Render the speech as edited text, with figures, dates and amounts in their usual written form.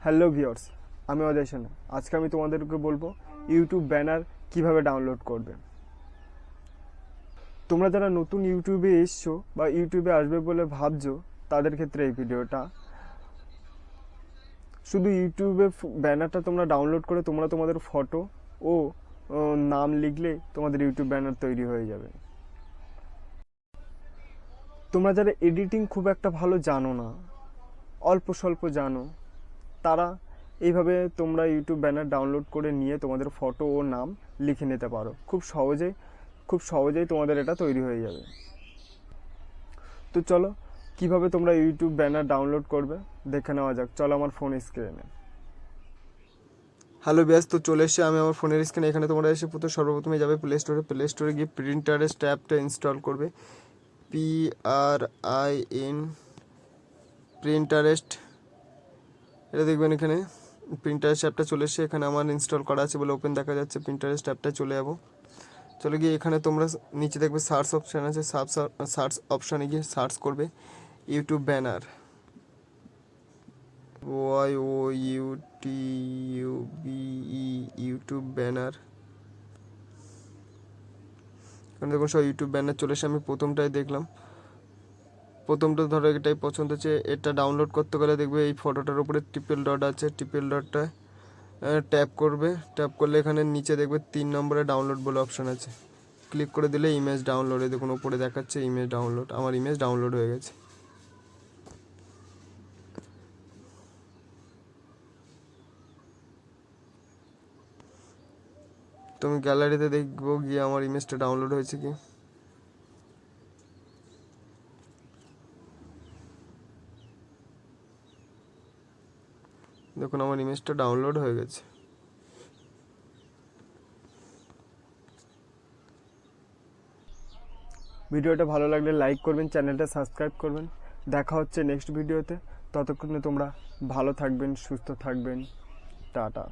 Hello viewers, আমি অজয় সেন। আজকে আমি তোমাদেরকে বলবো ইউটিউব ব্যানার কিভাবে ডাউনলোড করবে। তোমরা যারা নতুন ইউটিউবে এসছো বা ইউটিউবে আসবে বলে ভাবছো, তাদের ক্ষেত্রে এই ভিডিওটা। শুধু ইউটিউবে ব্যানারটা তোমরা ডাউনলোড করে তোমরা তোমাদের ফটো ও নাম লিখলে তোমাদের ইউটিউব ব্যানার তৈরি হয়ে যাবে। তোমরা যারা এডিটিং খুব একটা ভালো জানো না, অল্প স্বল্প জানো, তারা এইভাবে তোমরা ইউটিউব ব্যানার ডাউনলোড করে নিয়ে তোমাদের ফটো ও নাম লিখে নিতে পারো। খুব সহজেই তোমাদের এটা তৈরি হয়ে যাবে। তো চলো কিভাবে তোমরা ইউটিউব ব্যানার ডাউনলোড করবে দেখে নেওয়া যাক। চলো আমার ফোন স্ক্রিনে। হ্যালো ব্যাস, তো চলে এসে আমি আমার ফোনের স্ক্রিনে। এখানে তোমরা এসে সর্বপ্রথমে যাবে প্লে স্টোরে গিয়ে প্রিন্টারেস্ট অ্যাপটা ইনস্টল করবে। PRIN প্রিন্টারেস্ট, এটা দেখবেন এখানে প্রিন্টারেস্ট অ্যাপটা চলে এসে এখানে আমার ইনস্টল করা আছে বলে ওপেন দেখা যাচ্ছে। প্রিন্টারেস্ট অ্যাপটা চলে যাবো। চলে গিয়ে এখানে তোমরা নিচে দেখবে সার্চ অপশান আছে। সার্চ অপশানে গিয়ে সার্চ করবে ইউটিউব ব্যানার, ইউটিউব ব্যানার। এখানে দেখুন সব ইউটিউব ব্যানার চলে এসে আমি প্রথমটাই দেখলাম। প্রথমটা ধরো এটাই পছন্দ হচ্ছে। এটা ডাউনলোড করতে গেলে দেখবে এই ফটোটার উপরে ট্রিপল ডট আছে। ট্রিপল ডটটা ট্যাপ করবে। ট্যাপ করলে এখানে নিচে দেখবে 3 নম্বরে ডাউনলোড বলে অপশান আছে। ক্লিক করে দিলে ইমেজ ডাউনলোডে দেখুন উপরে দেখাচ্ছে ইমেজ ডাউনলোড। আমার ইমেজ ডাউনলোড হয়ে গেছে। তুমি গ্যালারিতে দেখবো গিয়ে আমার ইমেজটা ডাউনলোড হয়েছে কি। দেখুন আমার ইমেজটা ডাউনলোড হয়ে গেছে। ভিডিওটা ভালো লাগলে লাইক করবেন, চ্যানেলটা সাবস্ক্রাইব করবেন। দেখা হচ্ছে নেক্সট ভিডিওতে। ততক্ষণে তোমরা ভালো থাকবেন, সুস্থ থাকবেন। টাটা।